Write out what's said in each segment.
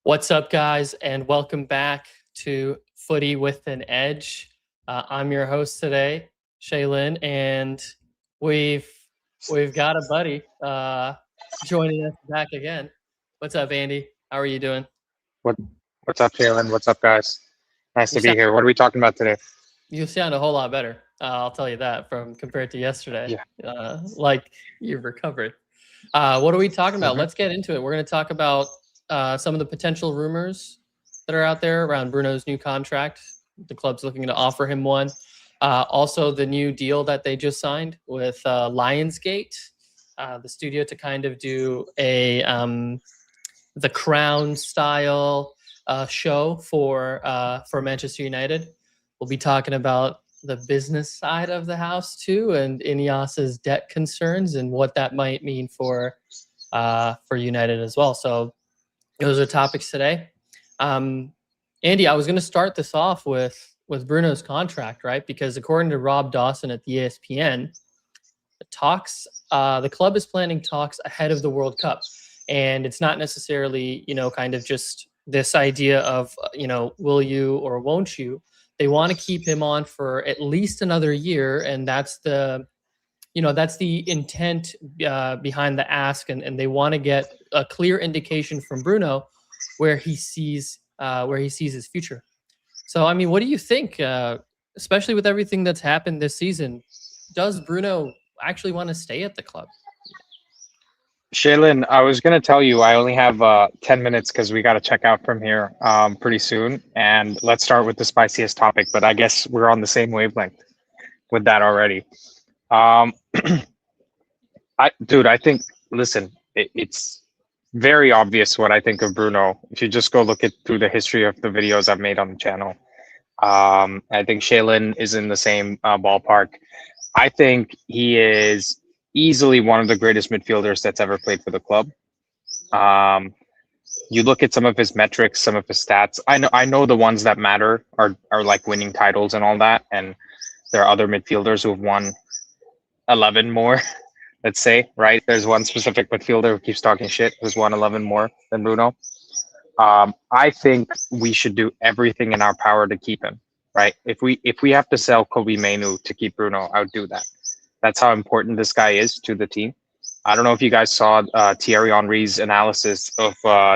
What's up, guys, and welcome back to Footy with an Edge. I'm your host today, Shaylin, and we've got a buddy joining us back again. What's up, Andy? How are you doing? What what's up, Jalen? What's up, guys? Nice You to be sound here. What are we talking about today? you sound a whole lot better. I'll tell you that from compared to yesterday. Yeah. Like you've recovered. What are we talking about? hmm Let's get into it. We're going to talk about some of the potential rumors that are out there around Bruno's new contract. The club's looking to offer him one. Also, the new deal that they just signed with Lionsgate, the studio, to kind of do a the Crown style show for Manchester United. We'll be talking about the business side of the house too, and INEOS's debt concerns and what that might mean for United as well. So those are topics today. Andy, I was going to start this off with Bruno's contract, right? Because according to Rob Dawson at the ESPN, the club is planning talks ahead of the World Cup, and it's not necessarily kind of just this idea of will you or won't you. They want to keep him on for at least another year, and that's the intent behind the ask, and they want to get a clear indication from Bruno where he sees his future. So, I mean, what do you think, especially with everything that's happened this season? Does Bruno actually want to stay at the club? Shaylin, I was gonna tell you I only have 10 minutes because we got to check out from here pretty soon. And let's start with the spiciest topic, but I guess we're on the same wavelength with that already. Um, I think, listen, it's very obvious what I think of Bruno. If you just go look at through the history of the videos I've made on the channel, I think Shaylin is in the same ballpark. I think he is easily one of the greatest midfielders that's ever played for the club. Um, you look at some of his metrics, some of his stats. I know the ones that matter are like winning titles and all that. And there are other midfielders who have won 11 more. Let's say, right? There's one specific midfielder who keeps talking shit who's won 11 more than Bruno. I think we should do everything in our power to keep him. Right? If we have to sell Kobe Mainu to keep Bruno, I would do that. That's how important this guy is to the team. I don't know if you guys saw Thierry Henry's analysis of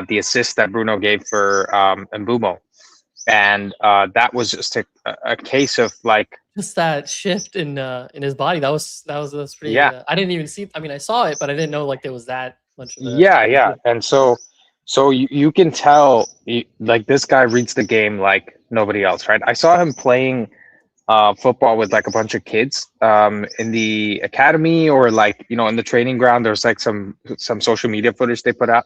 the assist that Bruno gave for Mbumo, and that was just a case of like, Just that shift in his body. That was pretty. yeah, I didn't even see. I mean, I saw it, but I didn't know like there was that much of a. yeah. And so you can tell like this guy reads the game like nobody else, right? I saw him playing football with like a bunch of kids in the academy, or like in the training ground. There's like some social media footage they put out,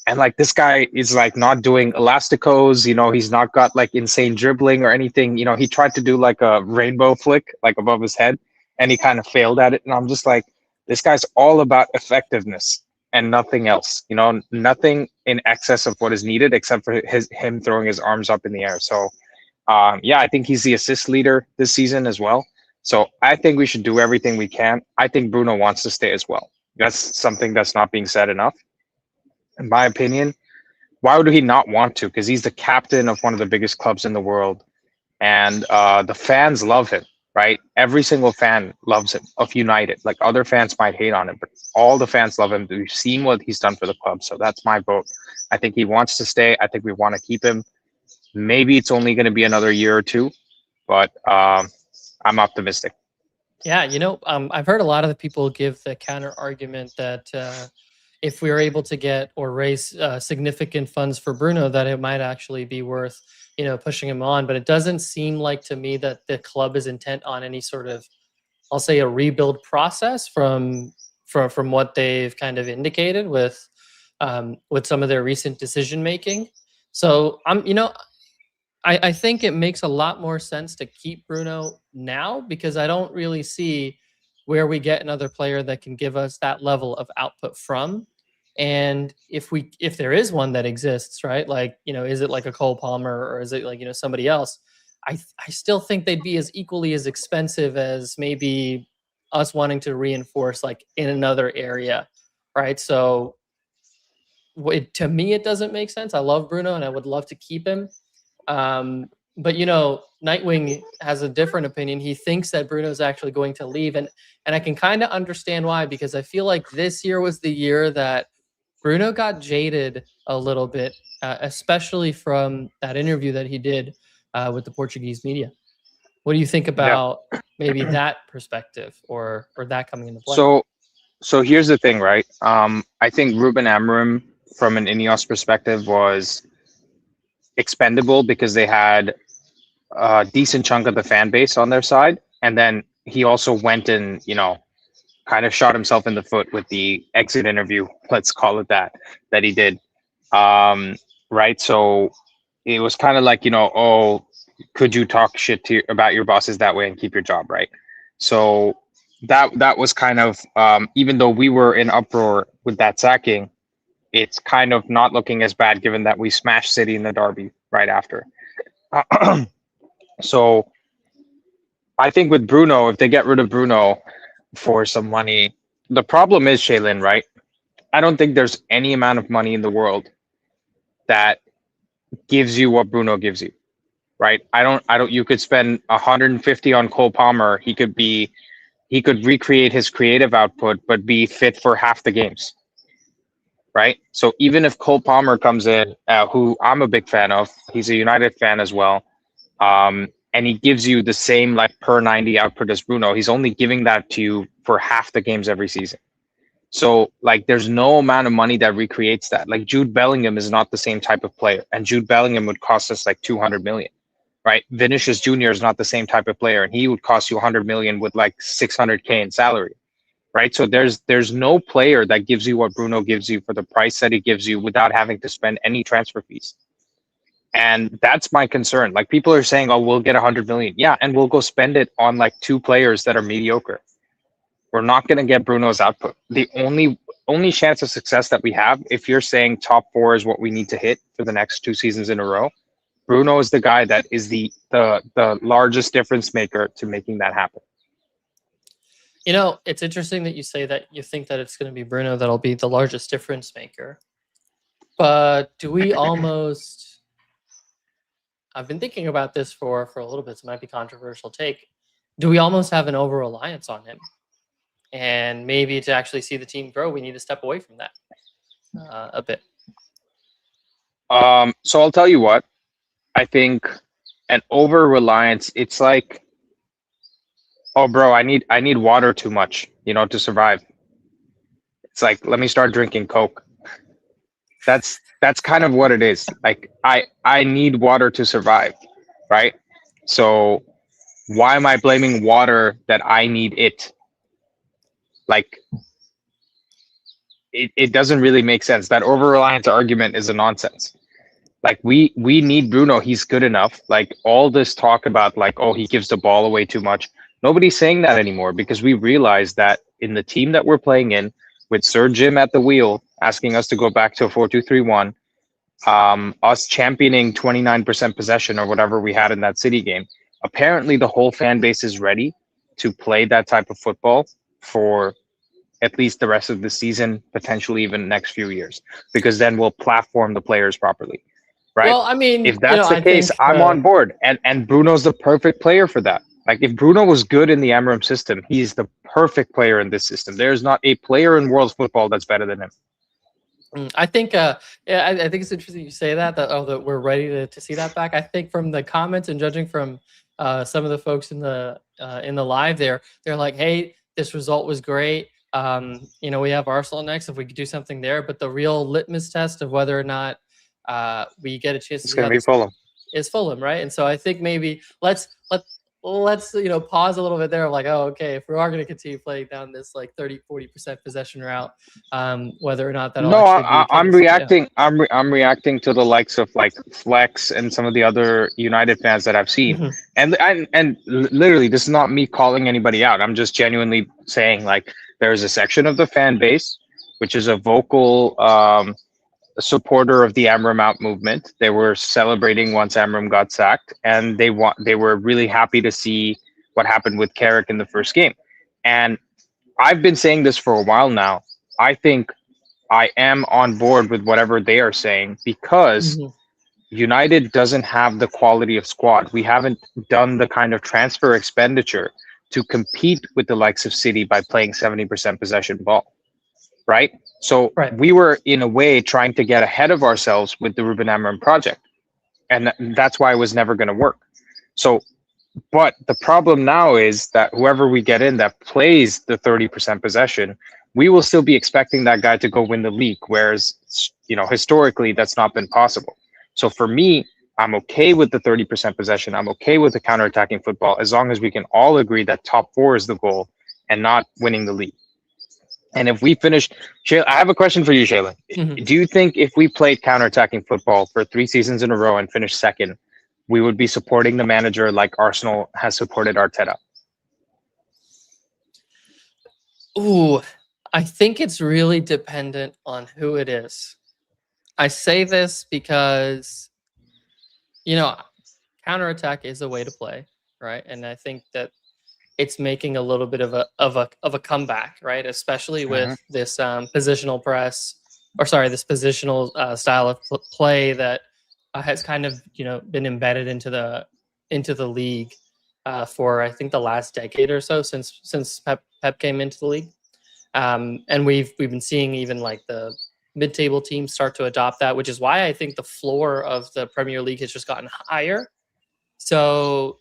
and like this guy is like not doing elasticos. He's not got like insane dribbling or anything. He tried to do like a rainbow flick like above his head, and he kind of failed at it. And I'm just like, this guy's all about effectiveness and nothing else. Nothing in excess of what is needed except for him throwing his arms up in the air. So yeah, I think he's the assist leader this season as well. So I think we should do everything we can. I think Bruno wants to stay as well. That's something that's not being said enough, in my opinion. Why would he not want to? Because he's the captain of one of the biggest clubs in the world, and the fans love him. Right? Every single fan loves him of United. Like other fans might hate on him, but all the fans love him. We've seen what he's done for the club, so that's my vote. I think he wants to stay. I think we want to keep him. Maybe it's only going to be another year or two, but I'm optimistic. Yeah, I've heard a lot of the people give the counter argument that if we were able to get or raise significant funds for Bruno, that it might actually be worth pushing him on. But it doesn't seem like to me that the club is intent on any sort of, I'll say, a rebuild process from what they've kind of indicated with some of their recent decision making. So I think it makes a lot more sense to keep Bruno now, because I don't really see where we get another player that can give us that level of output from. And if there is one that exists, right? Like, is it like a Cole Palmer, or is it like, somebody else? I still think they'd be as equally as expensive as maybe us wanting to reinforce like in another area, right? So to me, it doesn't make sense. I love Bruno and I would love to keep him. But Nightwing has a different opinion. He thinks that Bruno's actually going to leave, and I can kind of understand why, because I feel like this year was the year that Bruno got jaded a little bit, especially from that interview that he did with the Portuguese media. What do you think about maybe that perspective or that coming into play? So here's the thing, right? I think Ruben Amorim, from an INEOS perspective, was expendable because they had a decent chunk of the fan base on their side, and then he also went and kind of shot himself in the foot with the exit interview, let's call it that he did. Right? So it was kind of like, oh, could you talk shit about your bosses that way and keep your job, right? So that was kind of, even though we were in uproar with that sacking, it's kind of not looking as bad given that we smashed City in the derby right after. So I think with Bruno, if they get rid of Bruno for some money, the problem is, Shaylin, right? I don't think there's any amount of money in the world that gives you what Bruno gives you, right? I don't, you could spend 150 on Cole Palmer. He could recreate his creative output, but be fit for half the games, right? So even if Cole Palmer comes in, who I'm a big fan of, he's a United fan as well, and he gives you the same like per 90 output as Bruno, he's only giving that to you for half the games every season. So like there's no amount of money that recreates that. Like Jude Bellingham is not the same type of player, and Jude Bellingham would cost us like 200 million, right? Vinicius Jr. is not the same type of player, and he would cost you 100 million with like 600K in salary, right? So there's no player that gives you what Bruno gives you for the price that he gives you without having to spend any transfer fees. And that's my concern. Like people are saying, oh, we'll get 100 million. Yeah, and we'll go spend it on like two players that are mediocre. We're not going to get Bruno's output. The only chance of success that we have, if you're saying top 4 is what we need to hit for the next 2 seasons in a row, Bruno is the guy that is the largest difference maker to making that happen. It's interesting that you say that you think that it's going to be Bruno that'll be the largest difference maker. But do we almost... I've been thinking about this for a little bit. So it might be a controversial take. Do we almost have an over-reliance on him? And maybe to actually see the team grow, we need to step away from that a bit. So I'll tell you what. I think an over-reliance, it's like, oh, bro, I need water too much, to survive. It's like, let me start drinking Coke. That's kind of what it is. Like I need water to survive, right? So why am I blaming water that I need it? Like it doesn't really make sense. That over-reliance argument is a nonsense. Like we need Bruno. He's good enough. Like all this talk about like, oh, he gives the ball away too much. Nobody's saying that anymore because we realize that in the team that we're playing in, with Sir Jim at the wheel, asking us to go back to a 4-2-3-1, us championing 29% possession or whatever we had in that City game. Apparently, the whole fan base is ready to play that type of football for at least the rest of the season, potentially even the next few years, because then we'll platform the players properly, right? Well, I mean, if that's the case, I'm on board, and Bruno's the perfect player for that. Like if Bruno was good in the Amorim system, he's the perfect player in this system. There's not a player in world football that's better than him. I think, I think it's interesting you say that we're ready to see that back. I think from the comments and judging from some of the folks in the live there, they're like, hey, this result was great. We have Arsenal next. If we could do something there, but the real litmus test of whether or not we get a chance it's going to be Fulham. Is Fulham, right? And so I think maybe let's pause a little bit there. Like, oh, okay, if we are going to continue playing down this like 30-40% possession route, whether or not that'll I'm reacting. Yeah. I'm reacting to the likes of like Flex and some of the other United fans that I've seen, and literally, this is not me calling anybody out. I'm just genuinely saying like there's a section of the fan base which is a vocal supporter of the Amorim out movement. They were celebrating once Amorim got sacked, and they were really happy to see what happened with Carrick in the first game. And I've been saying this for a while now. I think I am on board with whatever they are saying because Mhm. United doesn't have the quality of squad. We haven't done the kind of transfer expenditure to compete with the likes of City by playing 70% possession ball, right? So Right. we were in a way trying to get ahead of ourselves with the Ruben Amorim project, and that's why it was never going to work. So, but the problem now is that whoever we get in that plays the 30% possession, we will still be expecting that guy to go win the league, whereas historically that's not been possible. So for me, I'm okay with the 30% possession. I'm okay with the counter-attacking football as long as we can all agree that top four is the goal and not winning the league. And if we finish, I have a question for you, Shayla. Mhm. Do you think if we played counter-attacking football for 3 seasons in a row and finished second, we would be supporting the manager like Arsenal has supported Arteta? Ooh, I think it's really dependent on who it is. I say this because, you know, counterattack is a way to play, right? And I think that it's making a little bit of a comeback, right? Especially Mhm. with this positional press, or sorry, this positional style of play that has kind of been embedded into the league for I think the last decade or so since Pep came into the league. And we've been seeing even like the mid-table teams start to adopt that, which is why I think the floor of the Premier League has just gotten higher. So,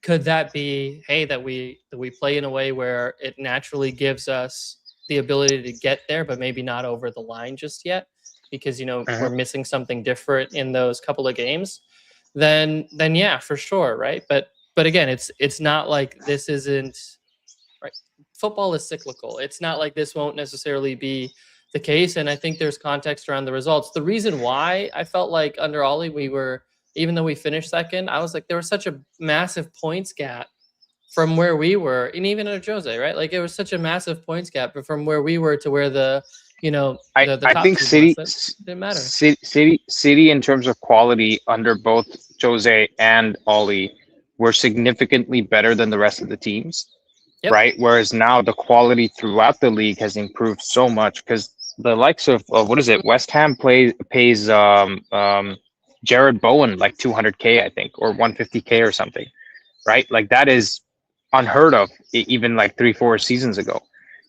could that be, hey, that we play in a way where it naturally gives us the ability to get there, but maybe not over the line just yet, because Mhm. we're missing something different in those couple of games. Then yeah, for sure, right? But again, it's not like this isn't right. Football is cyclical. It's not like this won't necessarily be the case. And I think there's context around the results. The reason why I felt like under Ollie, even though we finished second, I was like, there was such a massive points gap from where we were, and even under Jose, right? Like it was such a massive points gap from where we were to where the I top think team was City, that didn't matter. City in terms of quality under both Jose and Ollie were significantly better than the rest of the teams, Yep. right? Whereas now the quality throughout the league has improved so much because the likes of what is it? West Ham pays Jared Bowen like 200K, I think, or 150K or something, right? Like that is unheard of even like 3 4 seasons ago.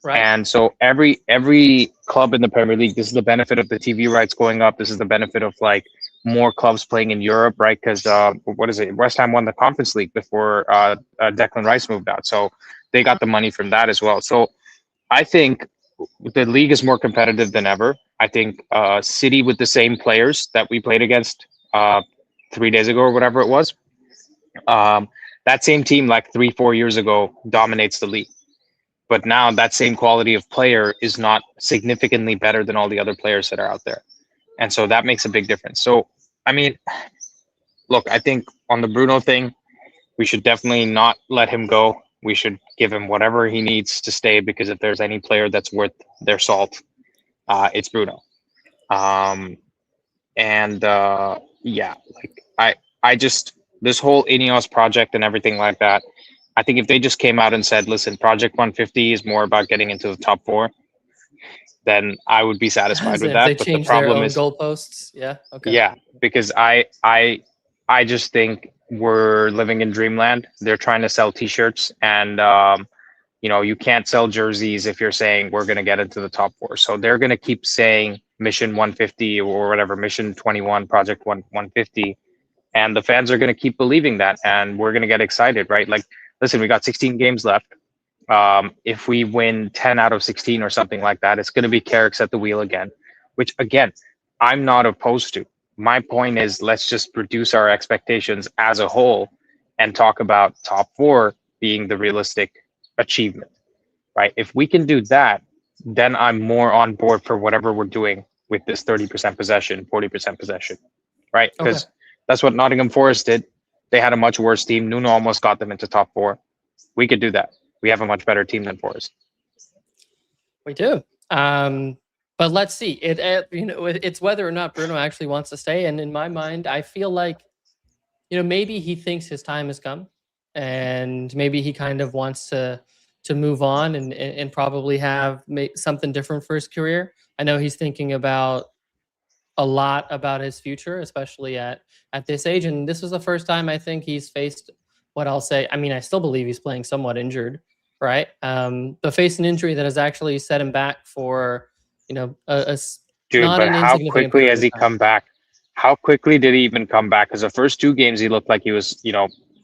Right. And so every club in the Premier League, this is the benefit of the TV rights going up. This is the benefit of like more clubs playing in Europe, right? Because what is it? West Ham won the Conference League before Declan Rice moved out, so they got the money from that as well. So I think the league is more competitive than ever. I think City with the same players that we played against 3 days ago or whatever it was, um, that same team like 3 4 years ago dominates the league. But now that same quality of player is not significantly better than all the other players that are out there. And so that makes a big difference. So, I mean, look, I think on the Bruno thing, we should definitely not let him go. We should give him whatever he needs to stay because if there's any player that's worth their salt, it's Bruno. Um, and yeah, like I just this whole INEOS project and everything like that. I think if they just came out and said, "Listen, Project 150 is more about getting into the top four," then I would be satisfied with If that. they But the change their problem own is, goalposts, yeah, okay. yeah, because I just think we're living in dreamland. They're trying to sell T-shirts, and you can't sell jerseys if you're saying we're going to get into the top four. So they're going to keep saying Mission 150 or whatever, Mission 21, Project 150, and the fans are going to keep believing that, and we're going to get excited, right? Like, listen, we got 16 games left. If we win 10 out of 16 or something like that, it's going to be Carrick's at the wheel again, which again, I'm not opposed to. My point is, let's just reduce our expectations as a whole and talk about top four being the realistic achievement, right? If we can do that, then I'm more on board for whatever we're doing with this 30% possession, 40% possession, right? Okay. Because that's what Nottingham Forest did. They had a much worse team. Nuno almost got them into top four. We could do that. We have a much better team than Forest. We do. But let's see. It's whether or not Bruno actually wants to stay. And in my mind, I feel like, maybe he thinks his time has come, and maybe he kind of wants move on and probably have something different for his career. I know he's thinking about a lot about his future, especially at this age. And this was the first time I think he's faced what I'll say. I mean, I still believe he's playing somewhat injured, right? But faced an injury that has actually set him back for, Dude, not but an how insignificant quickly period has of he time. come back? How quickly did he even come back? Because the first two games he looked like he was,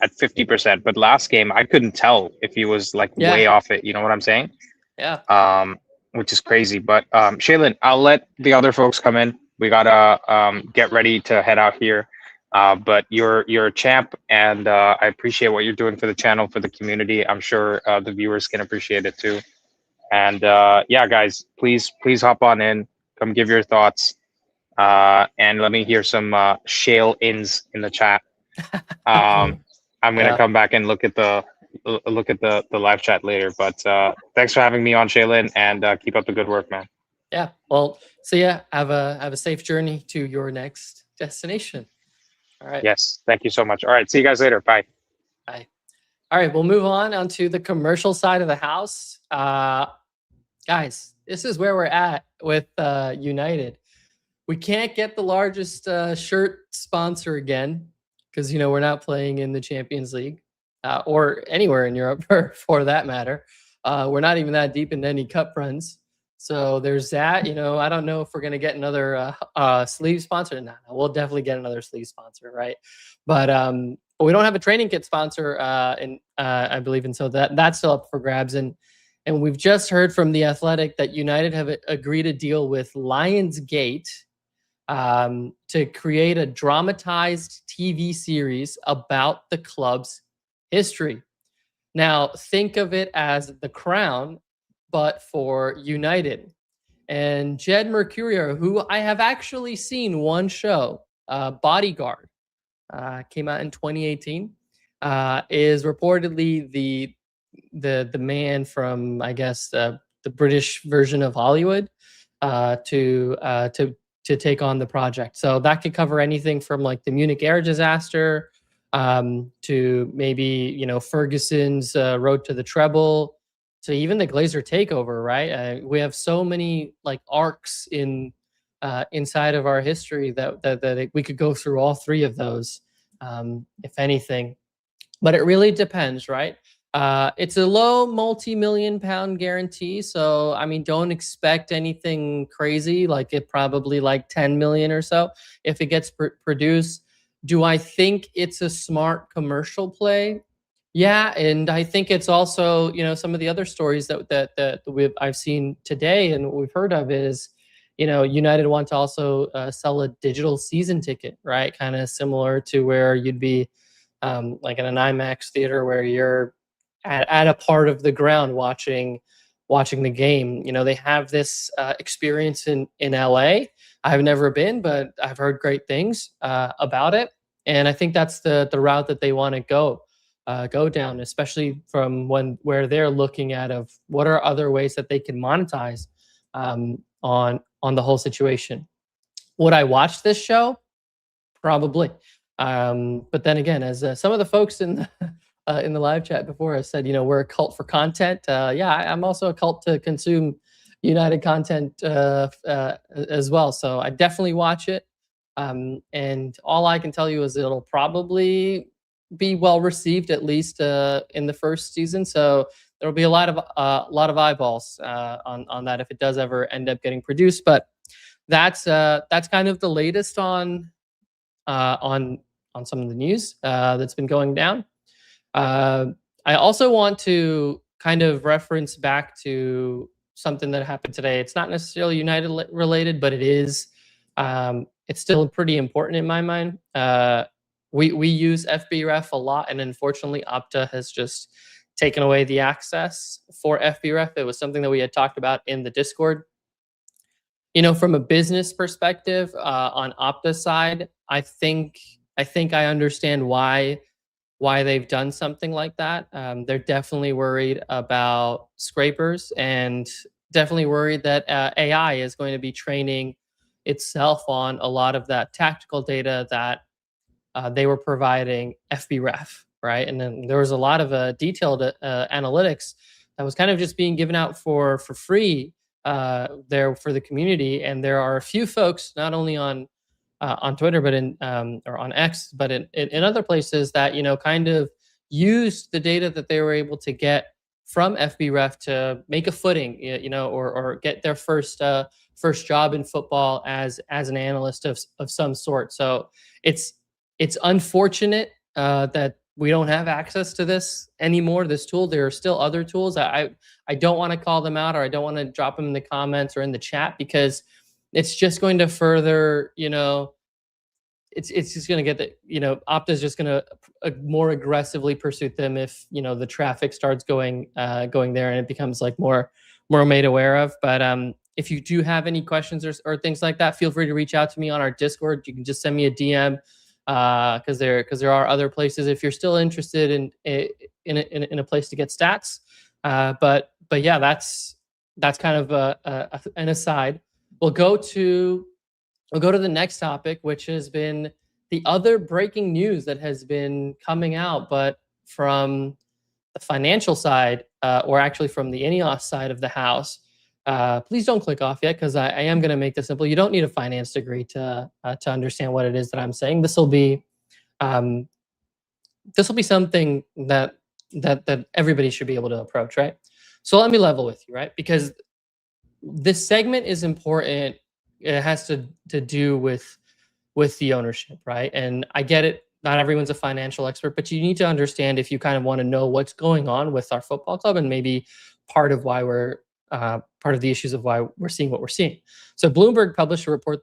at 50%. But last game I couldn't tell if he was like Yeah, way off it. You know what I'm saying? yeah. Which is crazy. But Shaylin, I'll let the other folks come in. We gotta get ready to head out here. But you're a champ, and I appreciate what you're doing for the channel, for the community. I'm sure the viewers can appreciate it too. And yeah, guys, please hop on in, come give your thoughts, and let me hear some shale ins in the chat. I'm gonna Yeah. come back and look at the live chat later. But thanks for having me on, Shaylin, and keep up the good work, man. Yeah. Well, so yeah, have a safe journey to your next destination. All right. Yes, thank you so much. All right, see you guys later. Bye. Bye. All right, we'll move on to the commercial side of the house. Guys, this is where we're at with United. We can't get the largest shirt sponsor again because we're not playing in the Champions League or anywhere in Europe for that matter. We're not even that deep in any cup runs. So there's that. I don't know if we're gonna get another sleeve sponsor. No, we'll definitely get another sleeve sponsor, right? But we don't have a training kit sponsor, I believe, and so that's still up for grabs. And we've just heard from The Athletic that United have agreed a deal with Lionsgate to create a dramatized TV series about the club's history. Now, think of it as The Crown, but for United. And Jed Mercurio, who I have actually seen one show, Bodyguard, came out in 2018, is reportedly the man from, I guess, the British version of Hollywood to take on the project. So that could cover anything from like the Munich air disaster to maybe Ferguson's road to the treble, to even the Glazer takeover. Right? We have so many like arcs inside of our history that we could go through all three of those, if anything. But it really depends, right? It's a low multi-million pound guarantee, so I mean, don't expect anything crazy. Like it probably like 10 million or so if it gets produced. Do I think it's a smart commercial play? Yeah, and I think it's also some of the other stories that I've seen today and what we've heard of is United want to also sell a digital season ticket, right? Kind of similar to where you'd be like in an IMAX theater where you're at a part of the ground watching the game. They have this experience in LA. I've never been, but I've heard great things about it, and I think that's the route that they want to go down, especially from where they're looking at of what are other ways that they can monetize on the whole situation. Would I watch this show? Probably. But then again, as some of the folks in the live chat before I said, we're a cult for content. Yeah, I'm also a cult to consume United content as well. So I definitely watch it. And all I can tell you is it'll probably be well received, at least in the first season. So there'll be a lot of eyeballs on that if it does ever end up getting produced. But that's kind of the latest on some of the news that's been going down. I also want to kind of reference back to something that happened today. It's not necessarily United related, but it is. It's still pretty important in my mind. We use FBref a lot, and unfortunately, Opta has just taken away the access for FBref. It was something that we had talked about in the Discord. From a business perspective, on Opta's side, I think I understand why they've done something like that. They're definitely worried about scrapers and definitely worried that AI is going to be training itself on a lot of that tactical data that they were providing FBref, right? And then there was a lot of detailed analytics that was kind of just being given out for free there for the community. And there are a few folks, not only on Twitter, but in or on X, but in other places that kind of used the data that they were able to get from FBref to make a footing, or get their first job in football as an analyst of some sort. So it's unfortunate that we don't have access to this anymore. This tool. There are still other tools. I don't want to call them out, or I don't want to drop them in the comments or in the chat, because it's just going to further, it's just going to get the, Opta's just going to more aggressively pursue them if, the traffic starts going there, and it becomes like more made aware of. But if you do have any questions or things like that, feel free to reach out to me on our Discord. You can just send me a DM because there are other places if you're still interested in a place to get stats. But yeah, that's kind of an aside. We'll go to the next topic, which has been the other breaking news that has been coming out, but from the financial side, or actually from the INEOS side of the house. Please don't click off yet, because I am going to make this simple. You don't need a finance degree to understand what it is that I'm saying. This will be something that everybody should be able to approach, right? So let me level with you, right? Because this segment is important. It has to do with the ownership, right? And I get it. Not everyone's a financial expert, but you need to understand if you kind of want to know what's going on with our football club, and maybe part of why we're part of the issues of why we're seeing what we're seeing. So Bloomberg published a report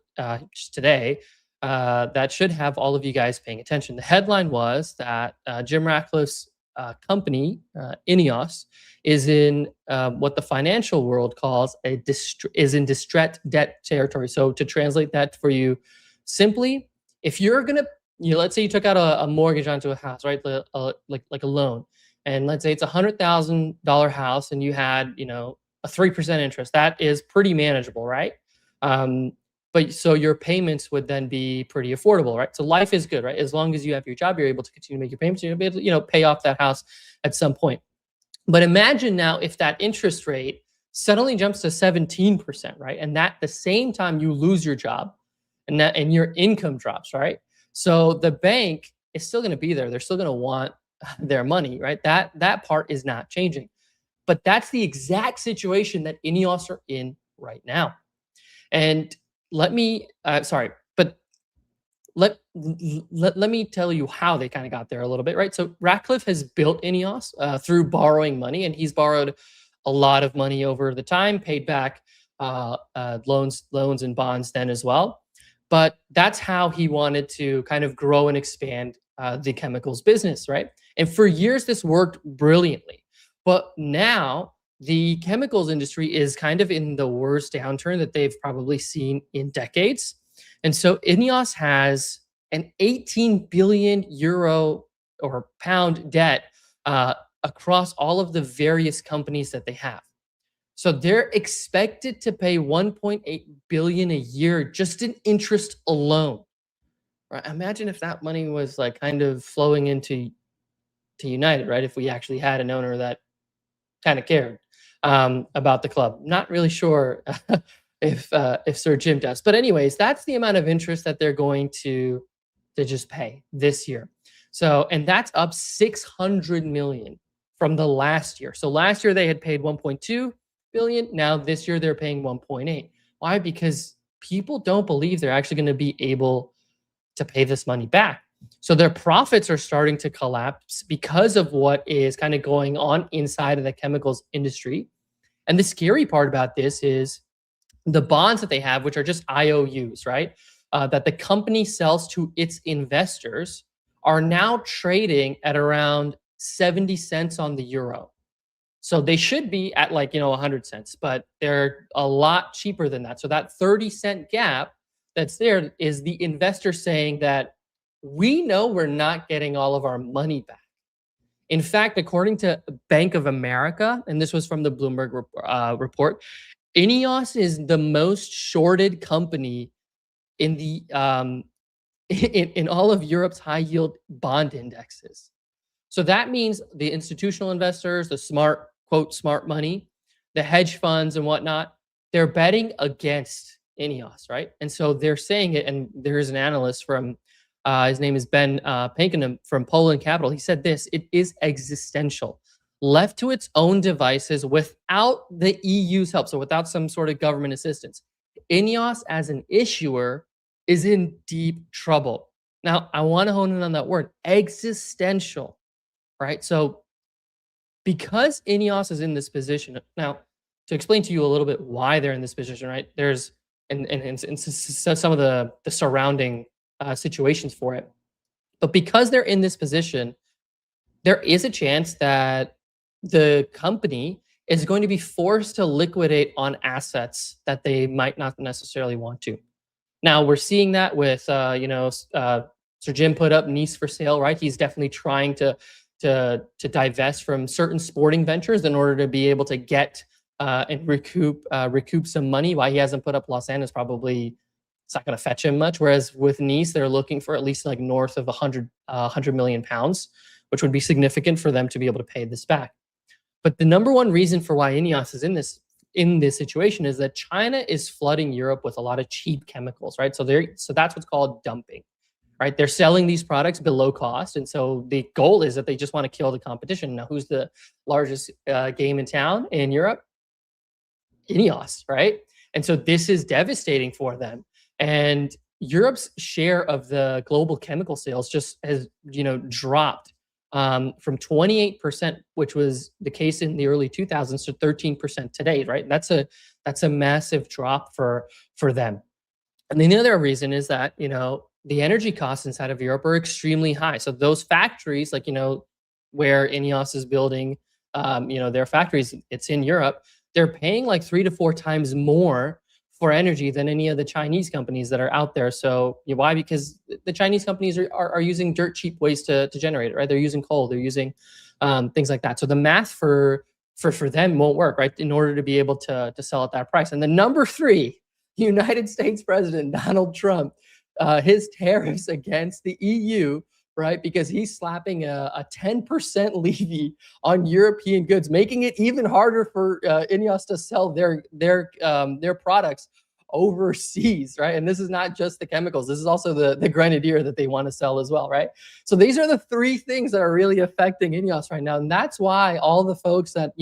just today that should have all of you guys paying attention. The headline was that Jim Ratcliffe's company, INEOS, is in what the financial world calls is in distressed debt territory. So to translate that for you simply, if you're gonna, let's say you took out a mortgage onto a house, right? Like a loan, and let's say it's $100,000 house, and you had a 3% interest. That is pretty manageable, right? But so your payments would then be pretty affordable, right? So life is good, right? As long as you have your job, you're able to continue to make your payments. You'll be able to, pay off that house at some point. But imagine now if that interest rate suddenly jumps to 17%, right? And at the same time you lose your job, and your income drops, right? So the bank is still going to be there. They're still going to want their money, right? That part is not changing. But that's the exact situation that INEOS are in right now. And let me, let me tell you how they kind of got there a little bit, right? So Ratcliffe has built INEOS through borrowing money, and he's borrowed a lot of money over the time, paid back loans and bonds then as well. But that's how he wanted to kind of grow and expand the chemicals business, right? And for years, this worked brilliantly. But now the chemicals industry is kind of in the worst downturn that they've probably seen in decades. And so INEOS has an 18 billion euro or pound debt across all of the various companies that they have. So they're expected to pay 1.8 billion a year just in interest alone. Right? Imagine if that money was like kind of flowing into United, right? If we actually had an owner that kind of cared about the club. Not really sure if Sir Jim does, but anyways, that's the amount of interest that they're going to just pay this year. So, and that's up 600 million from the last year. So last year they had paid 1.2 billion. Now this year they're paying 1.8. Why? Because people don't believe they're actually going to be able to pay this money back. So their profits are starting to collapse because of what is kind of going on inside of the chemicals industry. And the scary part about this is the bonds that they have, which are just IOUs, right? That the company sells to its investors, are now trading at around 70 cents on the euro. So they should be at 100 cents, but they're a lot cheaper than that. So that 30-cent gap that's there is the investor saying that we know we're not getting all of our money back. In fact, according to Bank of America, and this was from the Bloomberg report, INEOS is the most shorted company in the in all of Europe's high yield bond indexes. So that means the institutional investors, the smart quote smart money, the hedge funds and whatnot, they're betting against INEOS, right? And so they're saying it, and there's an analyst from his name is Ben Pankenham from Poland Capital. He said this: it is existential. Left to its own devices without the EU's help, so without some sort of government assistance, INEOS as an issuer is in deep trouble. Now, I want to hone in on that word, existential, right? So because INEOS is in this position, now to explain to you a little bit why they're in this position, right? There's and some of the surrounding situations for it. But because they're in this position, there is a chance that the company is going to be forced to liquidate on assets that they might not necessarily want to. Now we're seeing that with Sir Jim put up Nice for sale, right? He's definitely trying to divest from certain sporting ventures in order to be able to get and recoup some money. Why he hasn't put up Los Angeles, probably it's not going to fetch him much. Whereas with Nice, they're looking for at least like north of 100 million pounds, which would be significant for them to be able to pay this back. But the number one reason for why INEOS is in this situation is that China is flooding Europe with a lot of cheap chemicals, right? So that's what's called dumping, right? They're selling these products below cost, and so the goal is that they just want to kill the competition. Now, who's the largest game in town in Europe? INEOS, right? And so this is devastating for them. And Europe's share of the global chemical sales just has dropped from 28%, which was the case in the early 2000s, to 13% today, right? That's a massive drop for them. And then the other reason is that the energy costs inside of Europe are extremely high. So those factories, like where INEOS is building, their factories, it's in Europe. They're paying like 3 to 4 times more for energy than any of the Chinese companies that are out there. So why? Because the Chinese companies are using dirt cheap ways to generate it, right? They're using coal, they're using things like that. So the math for them won't work, right? In order to be able to sell at that price. And the number 3, United States President Donald Trump, his tariffs against the EU, right? Because he's slapping a 10% levy on European goods, making it even harder for INEOS to sell their products overseas, right? And this is not just the chemicals. This is also the grenadier that they want to sell as well, right? So these are the 3 things that are really affecting INEOS right now. And that's why all the folks that,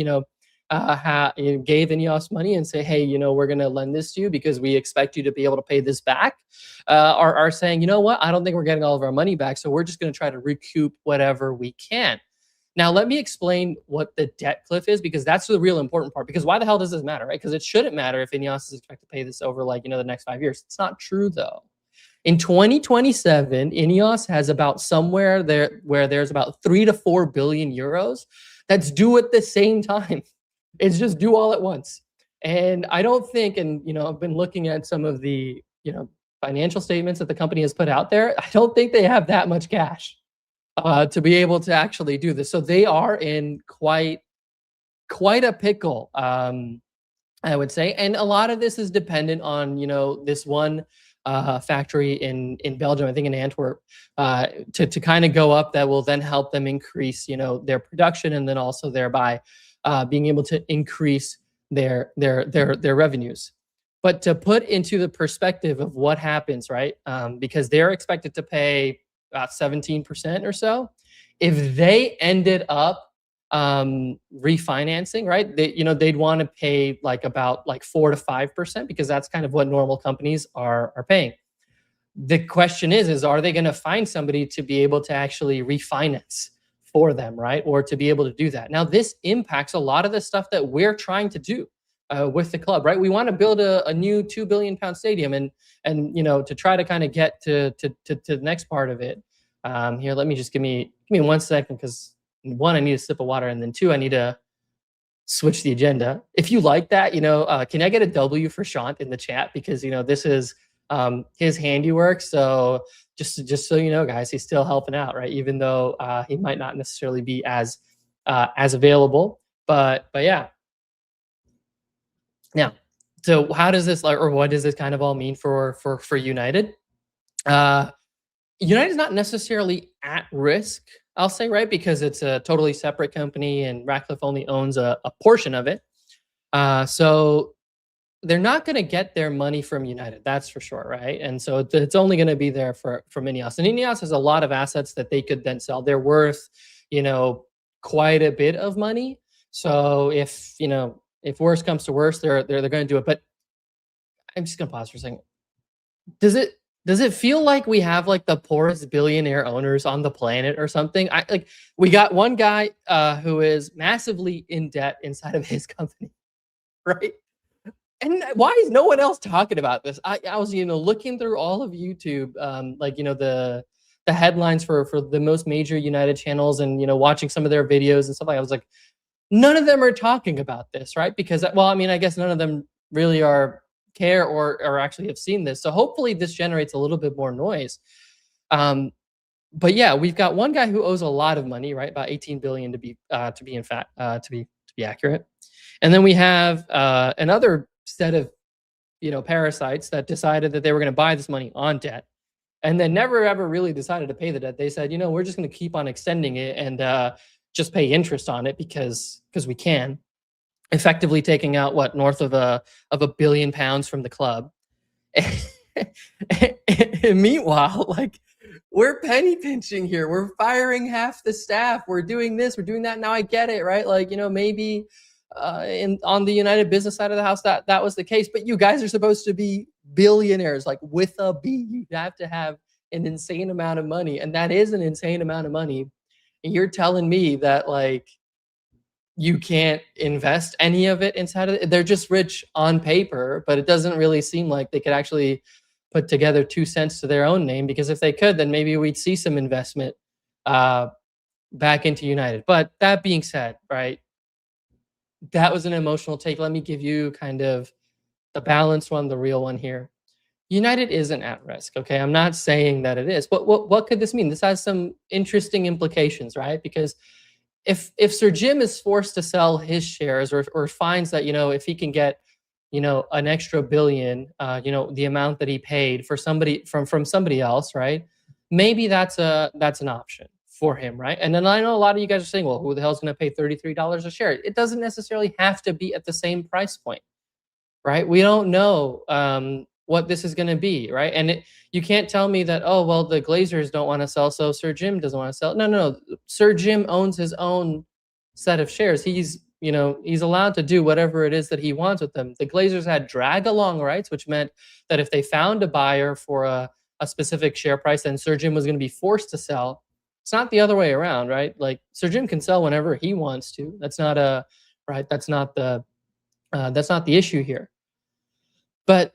gave INEOS money and say, hey, we're going to lend this to you because we expect you to be able to pay this back, are saying, you know what, I don't think we're getting all of our money back, so we're just going to try to recoup whatever we can. Now, let me explain what the debt cliff is, because that's the real important part. Because why the hell does this matter, right? Because it shouldn't matter if INEOS is expected to pay this over the next 5 years. It's not true, though. In 2027, INEOS has about somewhere there where there's about 3 to 4 billion euros that's due at the same time. It's just due all at once. And I don't think, and I've been looking at some of the financial statements that the company has put out there. I don't think they have that much cash to be able to actually do this. So they are in quite a pickle, I would say. And a lot of this is dependent on this one factory in Belgium, I think in Antwerp, to kind of go up, that will then help them increase their production, and then also thereby being able to increase their revenues. But to put into the perspective of what happens, right? Because they're expected to pay about 17% or so. If they ended up refinancing, right? They'd want to pay about 4 to 5%, because that's kind of what normal companies are paying. The question is are they going to find somebody to be able to actually refinance for them, right? Or to be able to do that. Now, this impacts a lot of the stuff that we're trying to do with the club, right? We want to build a new £2 billion stadium, and to try to kind of get to the next part of it. Here, let me just give me 1 second, because 1, I need a sip of water, and then 2, I need to switch the agenda. If you like that, can I get a W for Shant in the chat? Because this is his handiwork. So just so you know, guys, he's still helping out, right? Even though he might not necessarily be as available, but yeah. Now, so how does this, or what does this kind of all mean for United? United is not necessarily at risk I'll say, right, because it's a totally separate company and Ratcliffe only owns a portion of it. So they're not going to get their money from United, that's for sure, right? And so it's only going to be there from INEOS, and INEOS has a lot of assets that they could then sell. They're worth, you know, quite a bit of money. So if if worse comes to worse, they're going to do it. But I'm just going to pause for a second. Does it feel like we have like the poorest billionaire owners on the planet or something? We got one guy who is massively in debt inside of his company, right? And why is no one else talking about this? I was, looking through all of YouTube, the headlines for the most major United channels, and watching some of their videos and stuff like. I was like, none of them are talking about this, right? Because, well, I mean, I guess none of them really are care or actually have seen this. So hopefully this generates a little bit more noise. But yeah, we've got one guy who owes a lot of money, right? About 18 billion to be in fact to be accurate. And then we have another set of parasites that decided that they were going to buy this money on debt, and then never ever really decided to pay the debt. They said, we're just going to keep on extending it and just pay interest on it because we can, effectively taking out what, north of a billion pounds from the club. And meanwhile, like, we're penny pinching here. We're firing half the staff. We're doing this. We're doing that. Now I get it, right? Like, maybe on the United business side of the house that was the case. But you guys are supposed to be billionaires, like with a B. You have to have an insane amount of money, and that is an insane amount of money. And you're telling me that like you can't invest any of it inside of it. They're just rich on paper, but it doesn't really seem like they could actually put together 2 cents to their own name, because if they could, then maybe we'd see some investment back into United. But that being said, right, that was an emotional take. Let me give you kind of the balanced one, the real one here. United isn't at risk, okay? I'm not saying that it is. But what could this mean? This has some interesting implications, right? Because if Sir Jim is forced to sell his shares, or finds that if he can get an extra billion, the amount that he paid for somebody from somebody else, right? Maybe that's an option for him, right? And then I know a lot of you guys are saying, well, who the hell's going to pay $33 a share? It doesn't necessarily have to be at the same price point, right? We don't know what this is going to be, right? And you can't tell me that, oh, well, the Glazers don't want to sell, so Sir Jim doesn't want to sell. No. Sir Jim owns his own set of shares. He's allowed to do whatever it is that he wants with them. The Glazers had drag along rights, which meant that if they found a buyer for a specific share price, then Sir Jim was going to be forced to sell. It's not the other way around, right? Like, Sir Jim can sell whenever he wants to. That's not the issue here. But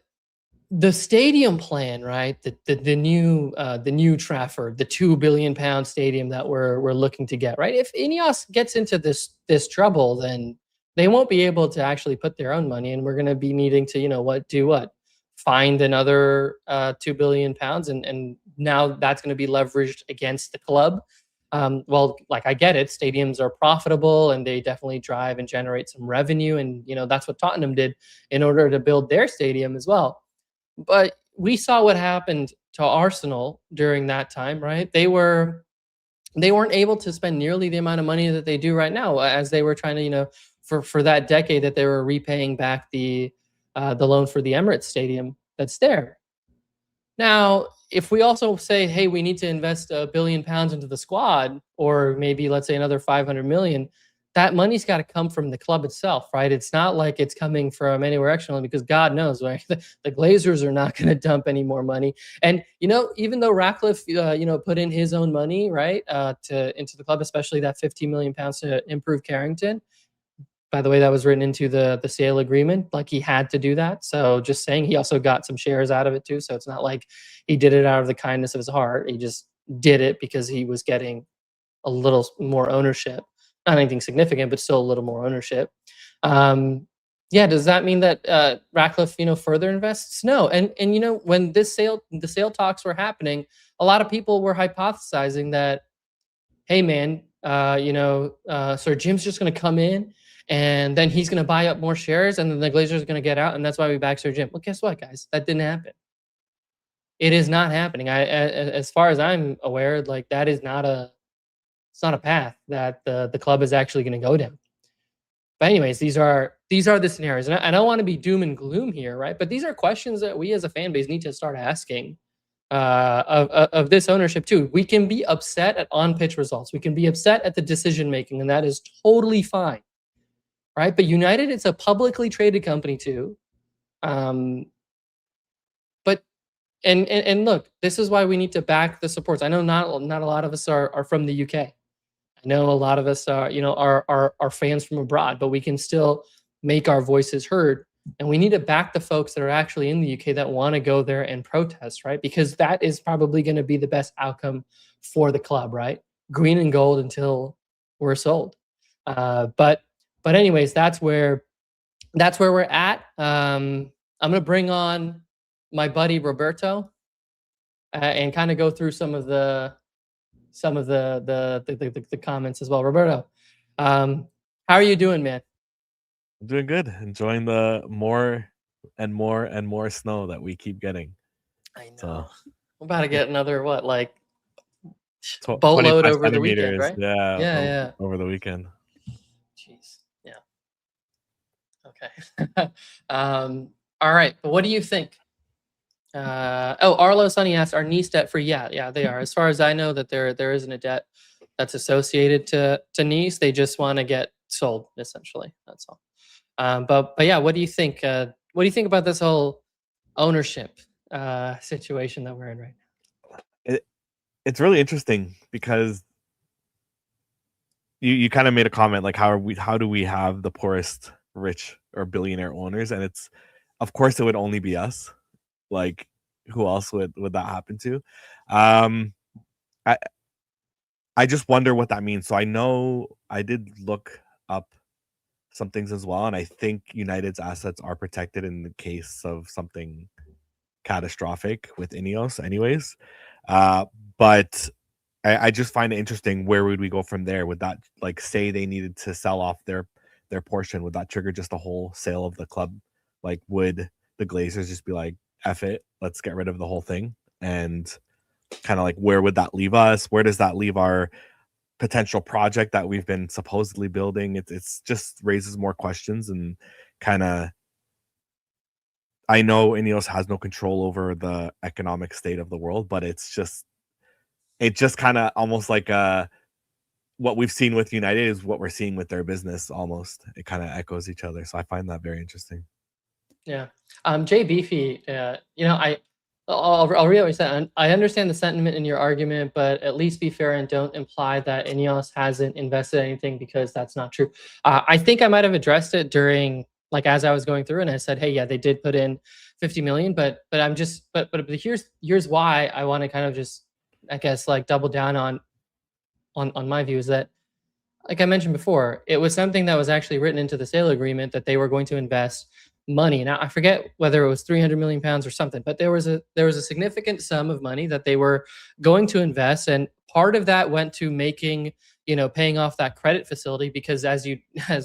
the stadium plan, right? The new Trafford, the £2 billion stadium that we're looking to get, right? If INEOS gets into this trouble, then they won't be able to actually put their own money, and we're going to be needing to find another £2 billion, and now that's going to be leveraged against the club. Well, like, I get it. Stadiums are profitable and they definitely drive and generate some revenue. And, that's what Tottenham did in order to build their stadium as well. But we saw what happened to Arsenal during that time, right? They weren't able to spend nearly the amount of money that they do right now, as they were trying to, for that decade that they were repaying back the loan for the Emirates Stadium that's there. Now, if we also say, hey, we need to invest £1 billion into the squad, or maybe let's say another 500 million, that money's got to come from the club itself, right? It's not like it's coming from anywhere externally, because God knows, right? The Glazers are not going to dump any more money. And, even though Ratcliffe, put in his own money, right, into the club, especially that £15 million to improve Carrington. By the way, that was written into the sale agreement. Like, he had to do that. So just saying, he also got some shares out of it too. So it's not like he did it out of the kindness of his heart. He just did it because he was getting a little more ownership. Not anything significant, but still a little more ownership. Yeah, does that mean that Ratcliffe, further invests? No. And when the sale talks were happening, a lot of people were hypothesizing that, hey man, Sir Jim's just going to come in, and then he's going to buy up more shares, and then the Glazers are going to get out, and that's why we back Sir Jim. Well, guess what, guys? That didn't happen. It is not happening. As far as I'm aware, like, that is not a path that the club is actually going to go down. But anyways, these are the scenarios, and I don't want to be doom and gloom here, right? But these are questions that we as a fan base need to start asking of this ownership too. We can be upset at on-pitch results. We can be upset at the decision making, and that is totally fine, right? But United, it's a publicly traded company too. But and look, this is why we need to back the supports. I know not a lot of us are from the UK. I know a lot of us are, are fans from abroad, but we can still make our voices heard. And we need to back the folks that are actually in the UK that want to go there and protest, right? Because that is probably going to be the best outcome for the club, right? Green and gold until we're sold. But anyways, that's where we're at. I'm gonna bring on my buddy Roberto and kind of go through some of the comments as well. Roberto, how are you doing, man? I'm doing good. Enjoying the more and more and more snow that we keep getting. I know. So, we're about to get another boatload 25 over the weekend, centimeters, right? Yeah. Over the weekend. Jeez. Yeah. Okay. All right. But what do you think? Arlo Sunny asked, "Are Nice debt free?" Yeah, they are. As far as I know, that there isn't a debt that's associated to Nice. They just want to get sold, essentially. That's all. But yeah, what do you think? What do you think about this whole ownership situation that we're in right now? It's really interesting because you kind of made a comment like how do we have the poorest rich or billionaire owners, and it's, of course, it would only be us. Like, who else would that happen to? I just wonder what that means. So I know I did look up some things as well, and I think United's assets are protected in the case of something catastrophic with INEOS anyways. But I just find it interesting, where would we go from there? Would that, like, say they needed to sell off their portion, would that trigger just a whole sale of the club? Like, would the Glazers just be like, F it, let's get rid of the whole thing? And kind of like, where would that leave us? Where does that leave our potential project that we've been supposedly building? It's just raises more questions, and kind of, I know INEOS has no control over the economic state of the world, but it just kind of almost like what we've seen with United is what we're seeing with their business. Almost, it kind of echoes each other. So I find that very interesting. Yeah. Jay Beefy, I'll reiterate that. I understand the sentiment in your argument, but at least be fair and don't imply that INEOS hasn't invested anything, because that's not true. I think I might have addressed it during, like, as I was going through, and I said, hey, yeah, they did put in 50 million, but I'm just, but here's why I want to kind of just, I guess, like, double down on my view, is that, like I mentioned before, it was something that was actually written into the sale agreement that they were going to invest money. Now, I forget whether it was 300 million pounds or something, but there was a significant sum of money that they were going to invest, and part of that went to making, paying off that credit facility, because as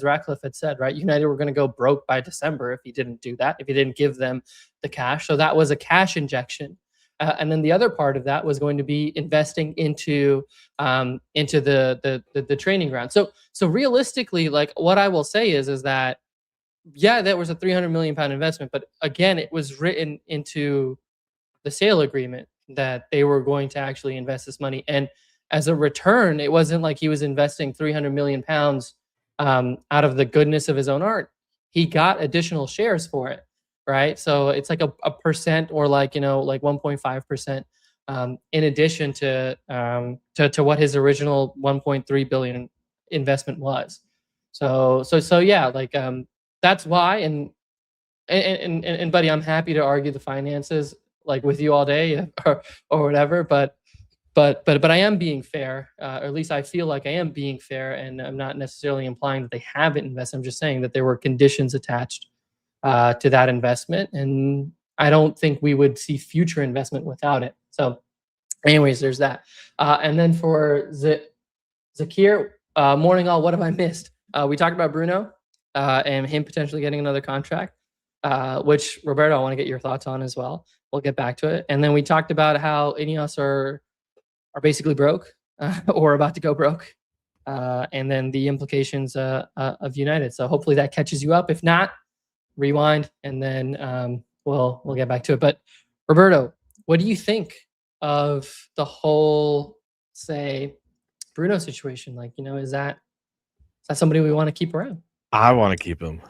Ratcliffe had said, right, United were going to go broke by December if he didn't do that, if he didn't give them the cash. So that was a cash injection. And then the other part of that was going to be investing into the training ground. So realistically, like, what I will say is that, yeah, that was a 300 million pound investment, but again, it was written into the sale agreement that they were going to actually invest this money, and as a return, it wasn't like he was investing 300 million pounds out of the goodness of his own art. He got additional shares for it, right? So it's like a percent, or like 1.5%, in addition to what his original 1.3 billion investment was. So yeah, like, that's why, and buddy, I'm happy to argue the finances, like, with you all day, or whatever, but I am being fair, or at least I feel like I am being fair, and I'm not necessarily implying that they haven't invested. I'm just saying that there were conditions attached to that investment, and I don't think we would see future investment without it. So anyways, there's that. And then for Zakir, morning all, what have I missed? We talked about Bruno and him potentially getting another contract, which, Roberto, I want to get your thoughts on as well. We'll get back to it. And then we talked about how INEOS are basically broke or about to go broke. and then the implications of United. So hopefully that catches you up. If not, rewind, and then we'll get back to it. But Roberto, what do you think of the whole, say, Bruno situation? Like, is that somebody we want to keep around? I want to keep him.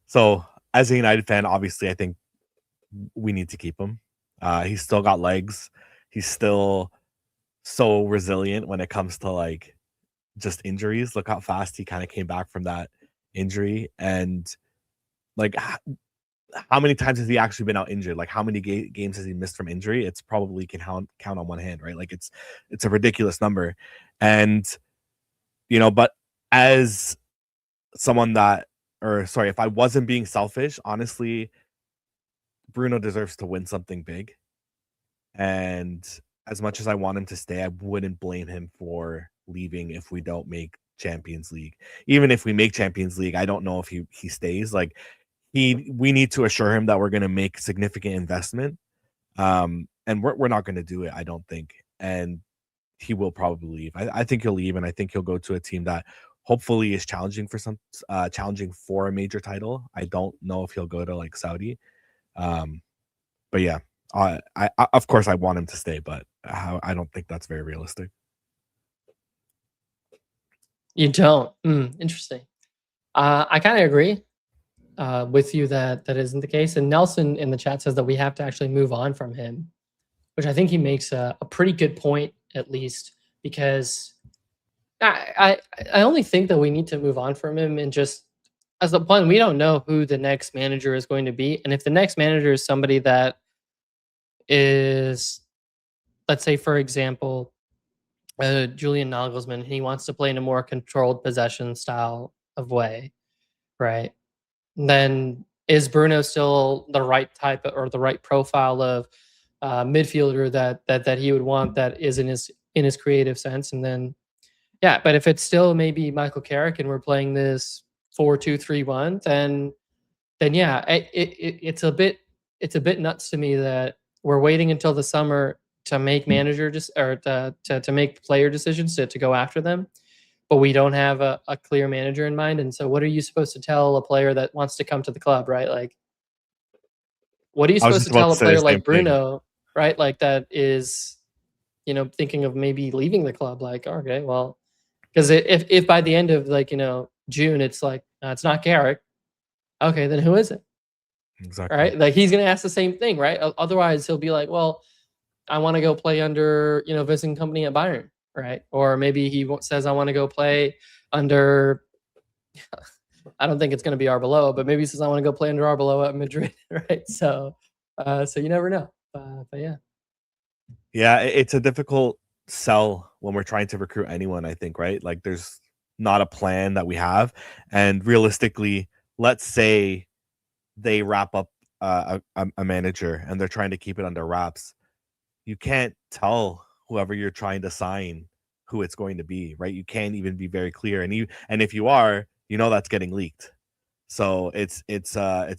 So as a United fan, obviously, I think we need to keep him. He's still got legs. He's still so resilient when it comes to like just injuries. Look how fast he kind of came back from that injury, and like how many times has he actually been out injured? Like how many games has he missed from injury? It's probably can count on one hand, right? Like it's a ridiculous number, and but as someone if I wasn't being selfish, honestly, Bruno deserves to win something big. And as much as I want him to stay, I wouldn't blame him for leaving if we don't make Champions League. Even if we make Champions League, I don't know if he stays. Like we need to assure him that we're going to make significant investment. And we're not going to do it, I don't think. And he will probably leave. I think he'll leave, and I think he'll go to a team that hopefully is challenging for a major title. I don't know if he'll go to like Saudi. But yeah, I of course I want him to stay, but I don't think that's very realistic. You don't? Interesting. I kind of agree with you that isn't the case. And Nelson in the chat says that we have to actually move on from him, which I think he makes a pretty good point, at least, because I only think that we need to move on from him, and just as the point, we don't know who the next manager is going to be. And if the next manager is somebody that is, let's say, for example, Julian Nagelsmann, he wants to play in a more controlled possession style of way, right? Then is Bruno still the right type or the right profile of midfielder that he would want, that is in his creative sense? And then yeah, but if it's still maybe Michael Carrick and we're playing this 4-2-3-1, then yeah, it's a bit nuts to me that we're waiting until the summer to make manager to make player decisions to go after them, but we don't have a clear manager in mind. And so what are you supposed to tell a player that wants to come to the club, right? Like, what are you supposed to tell a player like Bruno, right? Like that is, thinking of maybe leaving the club. Like, okay, well, because if by the end of June it's like it's not Carrick, okay, then who is it? Exactly. Right? Like he's gonna ask the same thing, right? Otherwise he'll be like, well, I want to go play under Vincent Company at Bayern, right? Or maybe he says I want to go play under. I don't think it's going to be Arbeloa, but maybe he says I want to go play under Arbeloa at Madrid, right? So you never know. But yeah. Yeah, it's a difficult sell when we're trying to recruit anyone, I think, right? Like there's not a plan that we have. And realistically, let's say they wrap up a manager and they're trying to keep it under wraps. You can't tell whoever you're trying to sign who it's going to be, right? You can't even be very clear. And if you are, that's getting leaked. So it's a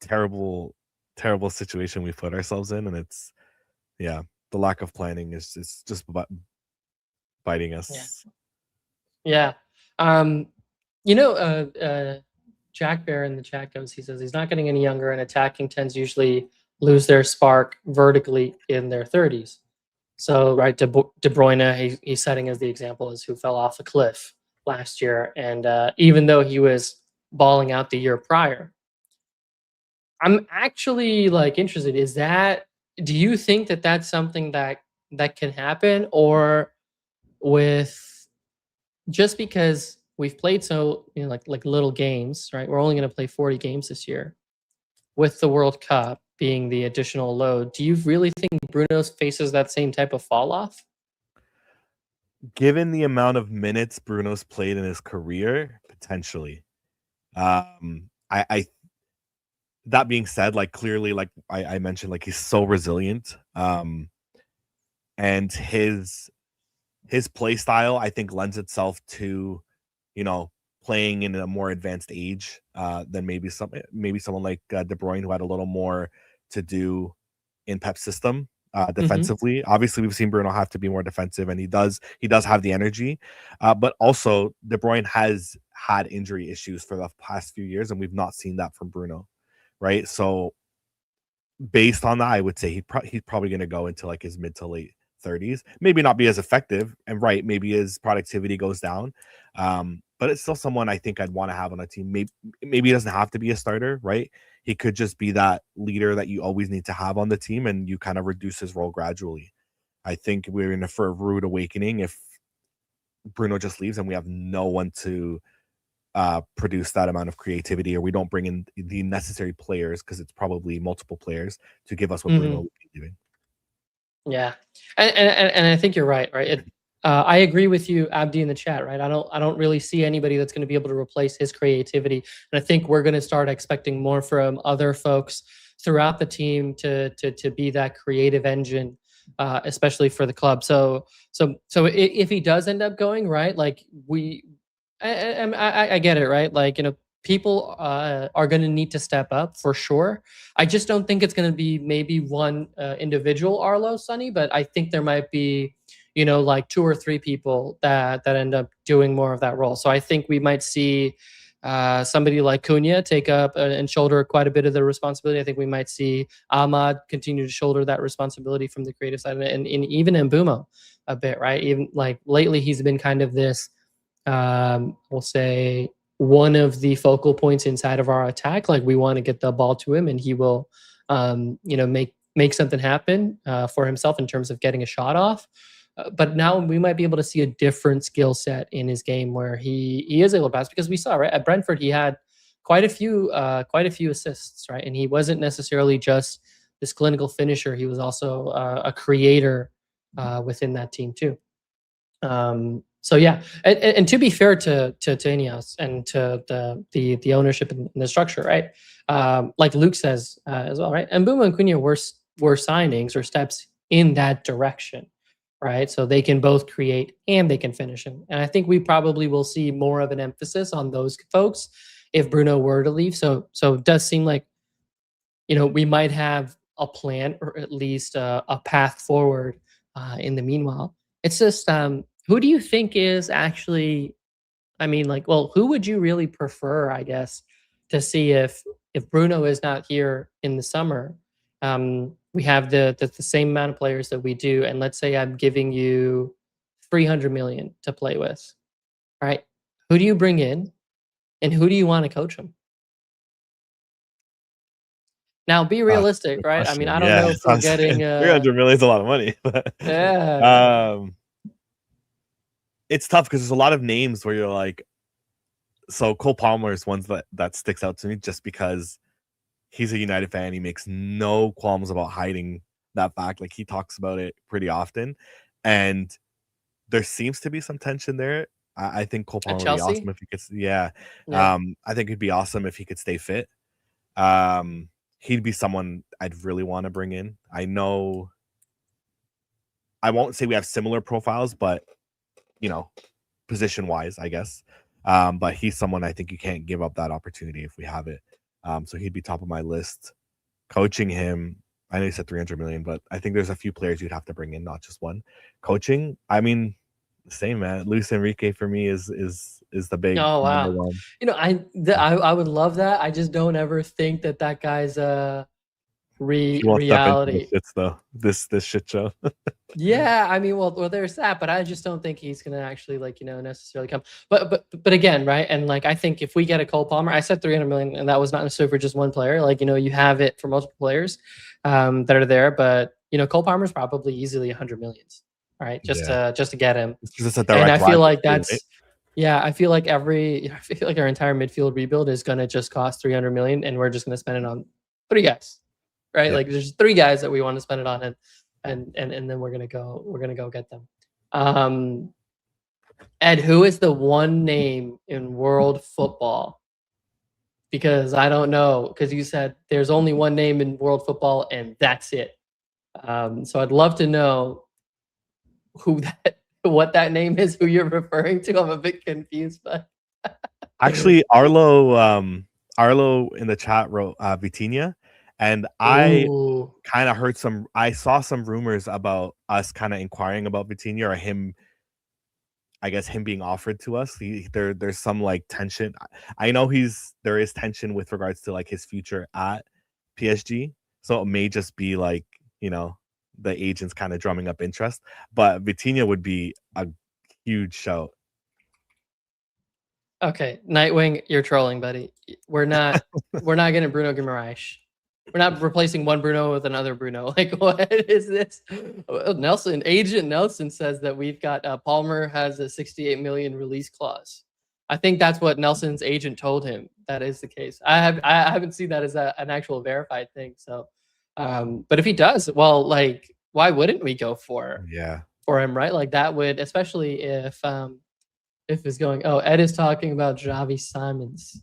terrible situation we put ourselves in, and it's the lack of planning is just biting us. Yeah. Jack Bear in the chat goes, he says he's not getting any younger, and attacking tends usually lose their spark vertically in their 30s. So right, De Bruyne, he's setting as the example as who fell off a cliff last year, and even though he was balling out the year prior. I'm actually interested. Do you think that that's something that can happen, or with just because we've played so like little games, right? We're only going to play 40 games this year, with the World Cup being the additional load. Do you really think Bruno faces that same type of fall off? Given the amount of minutes Bruno's played in his career, potentially. I that being said, clearly, I mentioned, he's so resilient. And his play style, I think, lends itself to, playing in a more advanced age than maybe someone like De Bruyne, who had a little more to do in Pep's system. defensively. Obviously, we've seen Bruno have to be more defensive, and he does have the energy. But also, De Bruyne has had injury issues for the past few years, and we've not seen that from Bruno, right? So, based on that, I would say he's probably going to go into like his mid to late 30s. Maybe not be as effective, and maybe his productivity goes down. But it's still someone I think I'd want to have on a team. Maybe he doesn't have to be a starter, right? He could just be that leader that you always need to have on the team, and you kind of reduce his role gradually. I think we're in for a rude awakening if Bruno just leaves and we have no one to produce that amount of creativity, or we don't bring in the necessary players, because it's probably multiple players to give us what Bruno would be doing. Yeah, and I think you're right. I agree with you, Abdi, in the chat. Right, I don't really see anybody that's going to be able to replace his creativity, and I think we're going to start expecting more from other folks throughout the team to be that creative engine, especially for the club. So if he does end up going, right, like I get it, right? Like, people are going to need to step up for sure. I just don't think it's going to be maybe one individual Arlo, Sonny, but I think there might be, like 2 or 3 people that end up doing more of that role. So I think we might see somebody like Cunha take up and shoulder quite a bit of the responsibility. I think we might see Ahmad continue to shoulder that responsibility from the creative side, and even Mbumo a bit, right? Even like lately, he's been kind of this, we'll say, one of the focal points inside of our attack. Like, we want to get the ball to him, and he will, make something happen for himself in terms of getting a shot off. But now we might be able to see a different skill set in his game where he is able to pass, because we saw, right, at Brentford he had quite a few assists, right, and he wasn't necessarily just this clinical finisher. He was also a creator within that team too. So yeah, and to be fair to INEOS and to the ownership and the structure, right? Like Luke says as well, right? And Mbeumo and Cunha were signings or steps in that direction, right? So they can both create and they can finish him. And I think we probably will see more of an emphasis on those folks if Bruno were to leave. So it does seem like, we might have a plan, or at least a path forward in the meanwhile. It's just, who do you think is actually, who would you really prefer, I guess, to see if Bruno is not here in the summer? We have the same amount of players that we do, and let's say I'm giving you 300 million to play with, right? Who do you bring in, and who do you want to coach him? Now, be realistic, right? I mean, I don't know if we're getting 300 million is a lot of money, but it's tough because there's a lot of names where you're like, so Cole Palmer is one that sticks out to me just because he's a United fan. He makes no qualms about hiding that fact. Like, he talks about it pretty often, and there seems to be some tension there. I think Cole Palmer would be awesome if he could. Yeah. I think it'd be awesome if he could stay fit. He'd be someone I'd really want to bring in. I know I won't say we have similar profiles, but position wise, I guess. But he's someone I think you can't give up that opportunity if we have it. So he'd be top of my list. Coaching him, I know you said 300 million, but I think there's a few players you'd have to bring in, not just one. Coaching, I mean, same, man. Luis Enrique for me is the big number one. I would love that. I just don't ever think that guy's reality. This shit show. Yeah, I mean, well, there's that, but I just don't think he's gonna actually necessarily come. But again, right? And like, I think if we get a Cole Palmer, I said 300 million, and that was not necessarily for just one player. Like, you have it for multiple players that are there, but Cole Palmer's probably easily 100 millions, right? Just to get him. And I feel like that's. Right? Yeah, I feel like our entire midfield rebuild is gonna just cost 300 million, and we're just gonna spend it on 3 guys, right? Yeah. Like, there's 3 guys that we want to spend it on, and then we're gonna go get them. Ed, who is the one name in world football? Because I don't know, because you said there's only one name in world football and that's it. So I'd love to know what that name is, who you're referring to. I'm a bit confused, but actually Arlo in the chat wrote Vitinha, And I Ooh. kind of heard I saw some rumors about us kind of inquiring about Vitinha, or him, I guess him being offered to us. There's some like tension. I know there is tension with regards to like his future at PSG. So it may just be like, the agents kind of drumming up interest. But Vitinha would be a huge shout. Okay, Nightwing, you're trolling, buddy. We're not getting Bruno Guimaraes. We're not replacing one Bruno with another Bruno. Like, what is this? Agent Nelson says that we've got Palmer has a 68 million release clause. I think that's what Nelson's agent told him. That is the case. I haven't seen that as an actual verified thing. So, but if he does, well, like, why wouldn't we go for him, right? Like that would, especially if it's going. Oh, Ed is talking about Javi Simons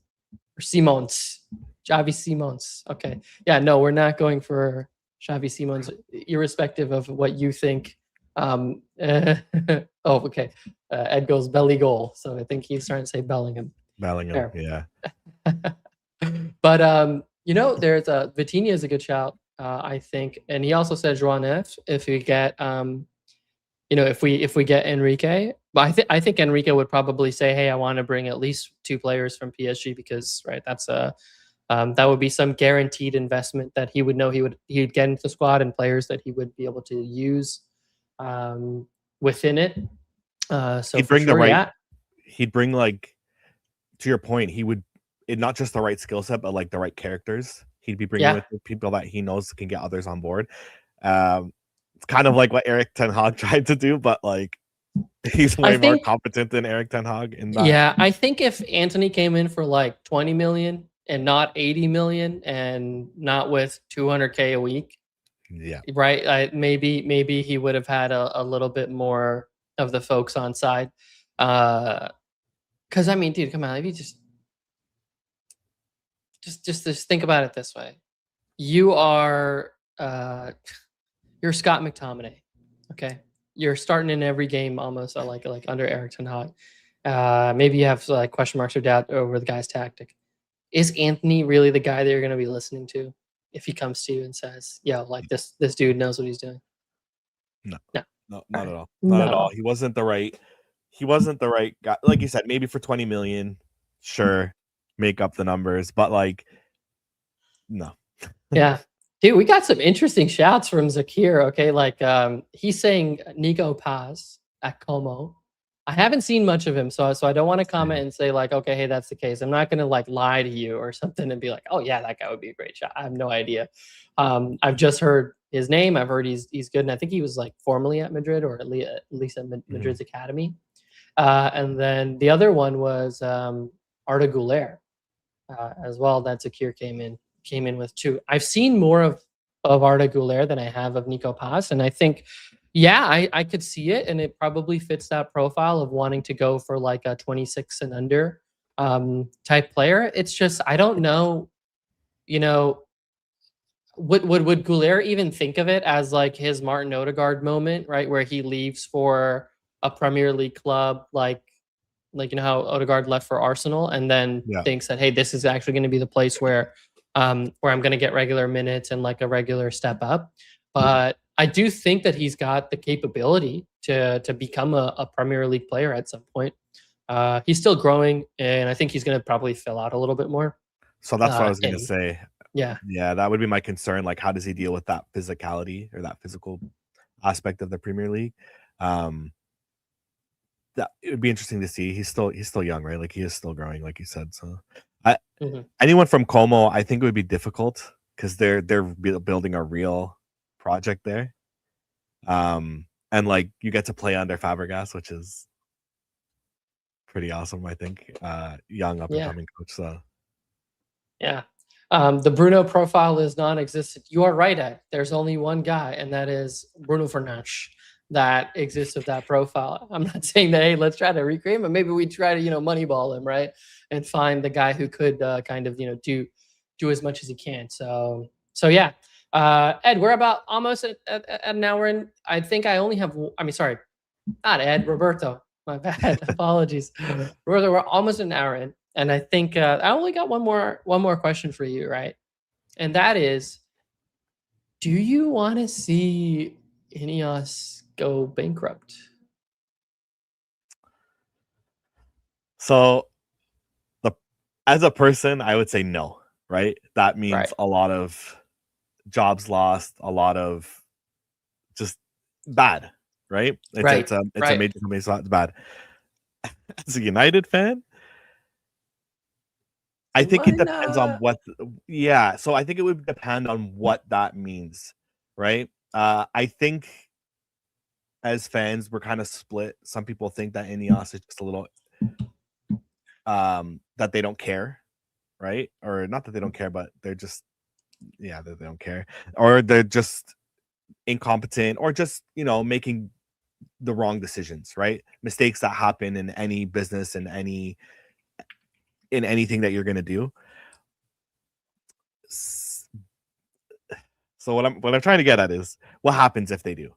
or Simons. Javi Simons. Okay. Yeah, no, we're not going for Xavi Simons, irrespective of what you think. Oh, okay. Ed goes belly goal. So I think he's trying to say Bellingham. Bellingham, yeah. But, there's Vitinha is a good shout, I think. And he also said Joan F. If we get, if we get Enrique. But I think Enrique would probably say, hey, I want to bring at least 2 players from PSG because, right, that's that would be some guaranteed investment that he would know he'd get into the squad and players that he would be able to use within it. So he'd bring he'd bring, like, to your point, he would not just the right skill set, but like the right characters. He'd be bringing with people that he knows can get others on board. It's kind of like what Eric Ten Hag tried to do, but like he's way more competent than Eric Ten Hag in that. Yeah, I think if Anthony came in for like 20 million and not 80 million and not with 200K a week, right? Maybe he would have had a little bit more of the folks on side. Because I mean, dude, come on, if you just think about it this way: you are you're Scott McTominay, okay? You're starting in every game almost like under Eric Ten Hag. Maybe you have like question marks or doubt over the guy's tactic. Is Anthony really the guy that you're going to be listening to if he comes to you and says, "Yo, like this dude knows what he's doing"? No, not at all. Not at all. He wasn't the right guy. Like you said, maybe for 20 million, sure, make up the numbers, but like, no. Yeah. Dude, we got some interesting shouts from Zakir. Okay, like he's saying Nico Paz at Como. I haven't seen much of him, so I don't want to comment and say like, okay, hey, that's the case. I'm not gonna like lie to you or something and be like, oh yeah, that guy would be a great shot. I have no idea. I've just heard his name. I've heard he's good, and I think he was like formerly at Madrid or at least at Madrid's academy. And then the other one was Arda Güler as well. That Zakir came in with too. I've seen more of Arda Güler than I have of Nico Paz, and I think, yeah, I could see it, and it probably fits that profile of wanting to go for like a 26 and under type player. It's just I don't know, would Güler even think of it as like his Martin Odegaard moment, right, where he leaves for a Premier League club, like how Odegaard left for Arsenal, and then thinks that, hey, this is actually going to be the place where I'm going to get regular minutes and like a regular step up. But I do think that he's got the capability to become a Premier League player at some point. He's still growing, and I think he's going to probably fill out a little bit more. So that's what I was going to say. Yeah, that would be my concern. Like, how does he deal with that physicality or that physical aspect of the Premier League? That it would be interesting to see. He's still young, right? Like he is still growing, like you said. So, anyone from Como, I think it would be difficult because they're building a real project there. And like you get to play under Fabregas, which is pretty awesome. I think young up and coming coach. So yeah. The Bruno profile is non-existent. You are right, Ed. There's only one guy, and that is Bruno Fernandes that exists with that profile. I'm not saying that, hey, let's try to recreate him, but maybe we try to, moneyball him, right? And find the guy who could kind of, do as much as he can. So yeah. Ed, we're about almost at an hour in. I think I only have, sorry, not Ed, Roberto. My bad. Apologies. Roberto, we're almost an hour in. And I think I only got one more question for you, right? And that is, Do you want to see INEOS go bankrupt? So, as a person, I would say no. Right? That means Right. a lot of jobs lost, a lot of just bad. Right? It's a major company, so it's bad. As a United fan, I think it depends on what. Yeah, so I think it would depend on what that means, right? I think as fans, we're kind of split. Some people think that INEOS is just a little, that they don't care, right? Or not that they don't care, but they're just, yeah, that they don't care, or they're just incompetent, or just making the wrong decisions, right? Mistakes that happen in any business and in anything that you're gonna do. So what I'm trying to get at is what happens if they do,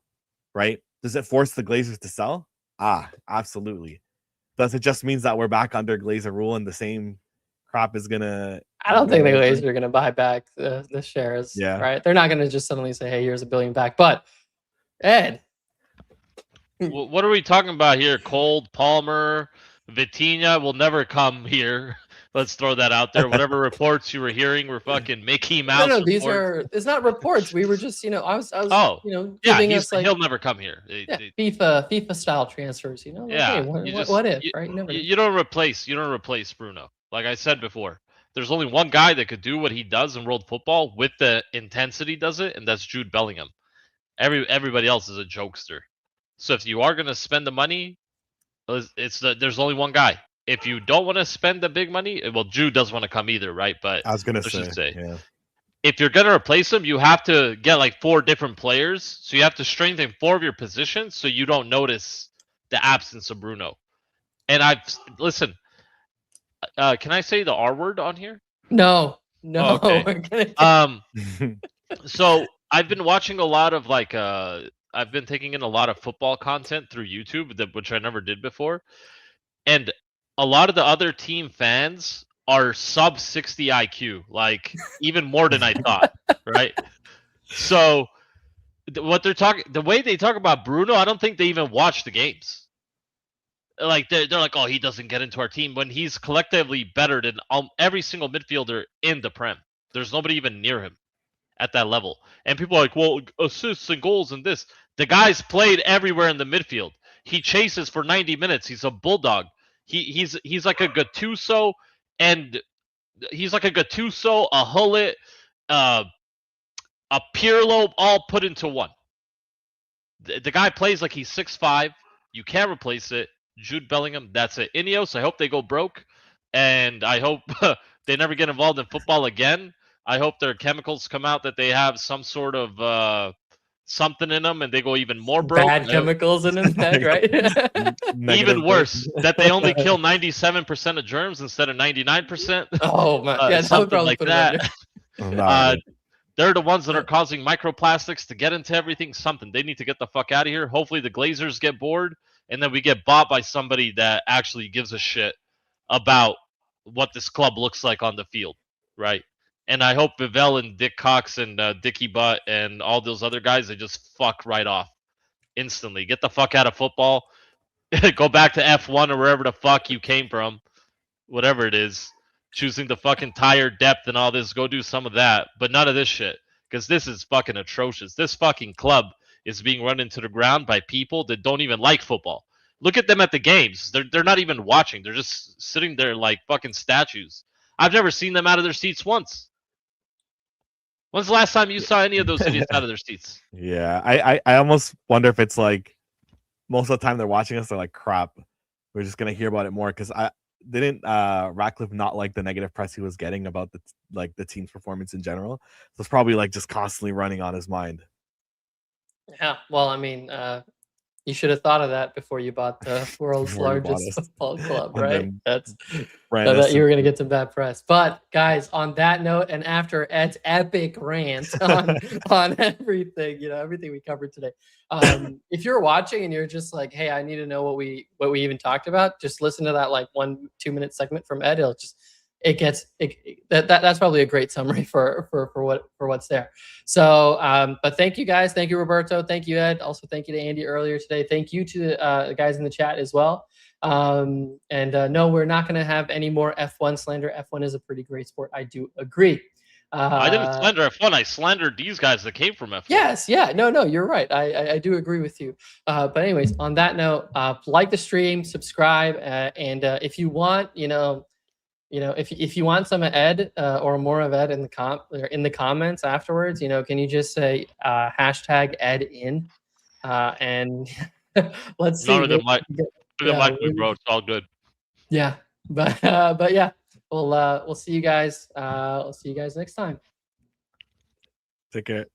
right? Does it force the Glazers to sell? Absolutely. Does it just means that we're back under Glazer rule and the same crap is gonna? I don't think the Glazers are going to buy back the shares. Yeah. Right. They're not going to just suddenly say, "Hey, here's $1 billion back." But Ed, Well, what are we talking about here? Cold, Palmer, Vitinha will never come here. Let's throw that out there. Whatever reports you were hearing were fucking Mickey Mouse. no, these are. It's not reports. We were just, I was, giving us like he'll never come here. FIFA style transfers. Like, Yeah. hey, what if? Right? You don't replace Bruno. Like I said before, there's only one guy that could do what he does in world football with the intensity does it, and that's Jude Bellingham. Everybody else is a jokester. So if you are going to spend the money, there's only one guy. If you don't want to spend the big money, well, Jude doesn't want to come either, right? But I was going to say, yeah. If you're going to replace him, you have to get like 4 different players. So you have to strengthen 4 of your positions so you don't notice the absence of Bruno. And listen, can I say the R word on here? No. Oh, okay. So I've been watching a lot of I've been taking in a lot of football content through YouTube, which I never did before. And a lot of the other team fans are sub 60 IQ, like even more than I thought, right? So the way they talk about Bruno, I don't think they even watch the games. Like they're like, oh, he doesn't get into our team when he's collectively better than every single midfielder in the Prem. There's nobody even near him at that level. And people are like, well, assists and goals and this. The guy's played everywhere in the midfield. He chases for 90 minutes. He's a bulldog. He's like a Gattuso, and he's like a Gattuso, a Hullet, a Pirlo, all put into one. The guy plays like he's 6'5". You can't replace it. Jude Bellingham, that's it. INEOS, I hope they go broke, and I hope they never get involved in football again. I hope their chemicals come out that they have some sort of something in them and they go even more broke. Bad chemicals in his head, right? Even worse, that they only kill 97% of germs instead of 99%. Oh, man. Yeah, something like that. They're the ones that are causing microplastics to get into everything. Something. They need to get the fuck out of here. Hopefully the Glazers get bored and then we get bought by somebody that actually gives a shit about what this club looks like on the field, right? And I hope Vivell and Dick Cox and Dickie Butt and all those other guys, they just fuck right off instantly. Get the fuck out of football. Go back to F1 or wherever the fuck you came from. Whatever it is. Choosing the fucking tire depth and all this. Go do some of that. But none of this shit. Because this is fucking atrocious. This fucking club is being run into the ground by people that don't even like football. Look at them at the games. They're not even watching. They're just sitting there like fucking statues. I've never seen them out of their seats once. When's the last time you saw any of those idiots out of their seats? Yeah, I almost wonder if it's like most of the time they're watching us, they're like, crap, we're just gonna hear about it more. Because didn't Ratcliffe not like the negative press he was getting about the team's performance in general. So it's probably like just constantly running on his mind. Yeah, well, I mean, you should have thought of that before you bought the world's largest football club, right? That you were going to get some bad press. But guys, on that note, and after Ed's epic rant on everything, everything we covered today, if you're watching and you're just like, hey, I need to know what we even talked about, just listen to that like 1-2 minute segment from Ed. that's probably a great summary for what's there. So, but thank you guys. Thank you, Roberto. Thank you, Ed. Also, thank you to Andy earlier today. Thank you to the guys in the chat as well. No, we're not going to have any more F1 slander. F1 is a pretty great sport. I do agree. I didn't slander F1. I slandered these guys that came from F1. Yes, yeah, no, you're right. I do agree with you. But anyways, on that note, like the stream, subscribe, and if you want, if you want some of Ed or more of Ed in the comments afterwards, can you just say hashtag Ed in, and let's see. None of them like me, bro. It's all good. Yeah, but yeah, we'll see you guys. We'll see you guys next time. Take care.